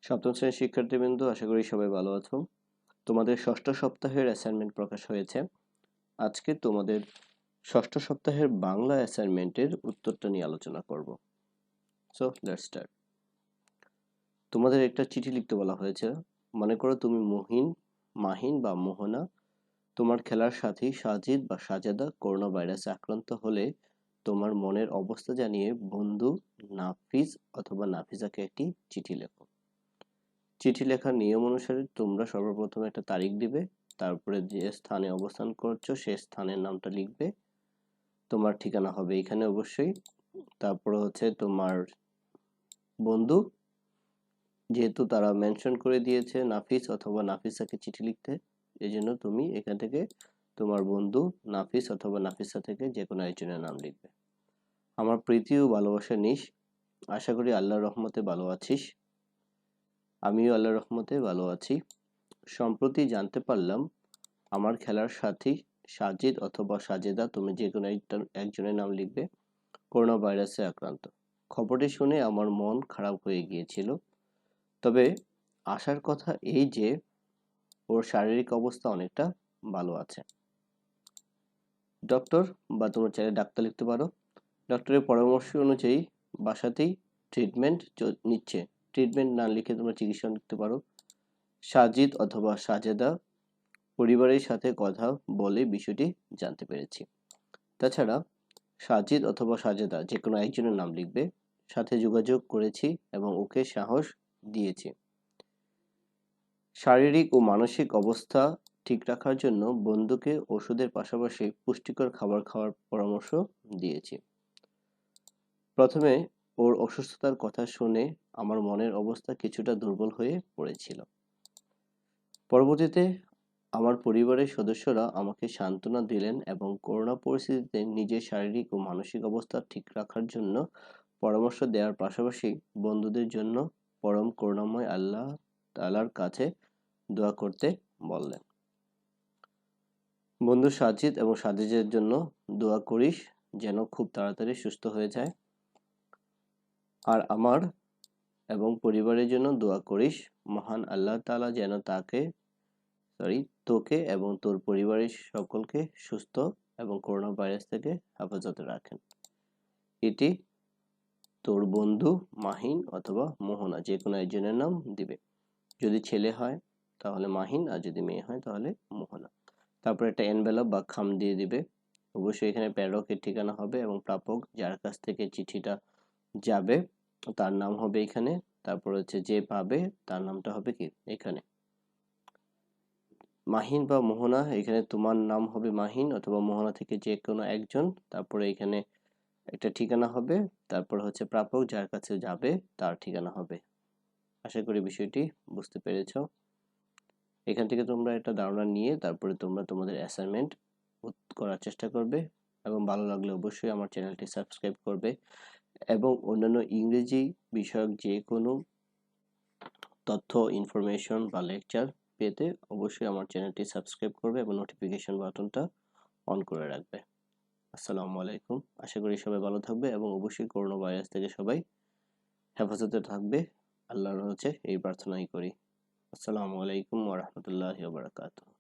সপ্তম শ্রেণীর শিক্ষার্থীবৃন্দ, আশা করি সবাই ভালো আছো। তোমাদের ষষ্ঠ সপ্তাহের অ্যাসাইনমেন্ট প্রকাশ হয়েছে। আজকে তোমাদের ষষ্ঠ সপ্তাহের বাংলা অ্যাসাইনমেন্টের উত্তরটা নিয়ে আলোচনা করব। So let's start. তোমাদের একটা চিঠি লিখতে বলা হয়েছে। মনে করো তুমি মাহিন বা মোহনা তোমার খেলার সাথী সাজিদ বা সাজেদা করোনা ভাইরাসে আক্রান্ত হলে তোমার মনের অবস্থা জানিয়ে বন্ধু নাফিজ অথবা নাফিজাকে একটি চিঠি লেখো। চিঠি লেখার নিয়ম অনুসারে তোমরা সর্বপ্রথম একটা তারিখ দিবে, তারপরে যে স্থানে অবস্থান করছো সে স্থানের নামটা লিখবে, তোমার ঠিকানা হবে এখানে অবশ্যই। তারপরে হচ্ছে তোমার বন্ধু, যেহেতু তারা মেনশন করে দিয়েছে নাফিস অথবা নাফিসাকে চিঠি লিখতে, এই জন্য তুমি এখান থেকে তোমার বন্ধু নাফিস অথবা নাফিসা থেকে যে কোনো একজনের নাম লিখবে। আমার প্রীতি ও ভালোবাসা নিস, আশা করি আল্লাহর রহমতে ভালো আছিস। আমিও আল্লাহর রহমতে ভালো আছি। সম্প্রতি জানতে পারলাম আমার খেলার সাথী সাজিদ অথবা সাজেদা, তুমি যে কোনো একজনের নাম লিখবে, করোনা ভাইরাসে আক্রান্ত। খবরটি শুনে আমার মন খারাপ হয়ে গিয়েছিল, তবে আশার কথা এই যে ওর শারীরিক অবস্থা অনেকটা ভালো আছে। ডক্টর, বা তোমরা চাইলে ডাক্তার লিখতে পারো, ডক্টরের পরামর্শ অনুযায়ী বাসাতেই ট্রিটমেন্ট নিচ্ছে। ট্রিটমেন্ট না লিখে তোমরা চিকিৎসা লিখতে পারো। সাজিদ অথবা সাজেদা পরিবারের সাথে কথা বলে বিষয়টি জানতে পেরেছি। তাছাড়া সাজিদ অথবা সাজেদা যে কোনো একজনের নাম লিখবে, সাথে যোগাযোগ করেছি এবং ওকে সাহস দিয়েছি। শারীরিক ও মানসিক অবস্থা ঠিক রাখার জন্য বন্ধুকে ওষুধের পাশাপাশি পুষ্টিকর খাবার খাওয়ার পরামর্শ দিয়েছি। প্রথমে ওর অসুস্থতার কথা শুনে আমার মনের অবস্থা কিছুটা দুর্বল হয়ে পড়েছিল। পরবর্তীতে আমার পরিবারের সদস্যরা আমাকে সান্ত্বনা দিলেন এবং করোনা পরিস্থিতিতে নিজের শারীরিক ও মানসিক অবস্থা ঠিক রাখার জন্য পরামর্শ দেওয়ার পাশাপাশি বন্ধুদের জন্য পরম করুণাময় আল্লাহ তাআলার কাছে দোয়া করতে বললেন। বন্ধু সাজিদ এবং সাজিদের জন্য দোয়া করিস যেন খুব তাড়াতাড়ি সুস্থ হয়ে যায়, আর আমার এবং পরিবারের জন্য দোয়া করিস মহান আল্লাহ তাআলা যেন তোকে এবং তোর পরিবারের সকলকে সুস্থ এবং করোনা ভাইরাস থেকে হেফাজতে রাখেন। এটি তোর বন্ধু মাহিন অথবা মোহনা যে কোনো একজনের নাম দিবে। যদি ছেলে হয় তাহলে মাহিন, আর যদি মেয়ে হয় তাহলে মোহনা। তারপর একটা এনভেলপ বা খাম দিয়ে দিবে। অবশ্যই এখানে প্রেরকের ঠিকানা হবে এবং প্রাপক যার কাছ থেকে চিঠিটা যাবে তার নাম হবে এখানে। তারপর হচ্ছে যে পাবে তার নামটা হবে কি এখানে। মাহিন বা মোহনা, এখানে তোমার নাম হবে মাহিন অথবা মোহনা থেকে যে কোনো একজন। তারপরে এখানে একটা ঠিকানা হবে, তারপর হচ্ছে প্রাপক যার কাছে যাবে তার ঠিকানা হবে। আশা করি বিষয়টি বুঝতে পেরেছ। এখান থেকে তোমরা একটা ধারণা নিয়ে তারপরে তোমরা তোমাদের অ্যাসাইনমেন্ট করার চেষ্টা করবে এবং ভালো লাগলে অবশ্যই আমার চ্যানেলটি সাবস্ক্রাইব করবে এবং অন্যান্য ইংরেজি বিষয়ক যে কোনো তথ্য, ইনফরমেশন বা লেকচার পেতে অবশ্যই আমার চ্যানেলটি সাবস্ক্রাইব করবে এবং নোটিফিকেশন বাটনটা অন করে রাখবে। আসসালামু আলাইকুম। আশা করি সবাই ভালো থাকবে এবং অবশ্যই করোনা ভাইরাস থেকে সবাই হেফাজতে থাকবে, আল্লাহর কাছে এই প্রার্থনাই করি। আসসালামু আলাইকুম ওয়া রাহমাতুল্লাহি ওয়া বারাকাতুহু।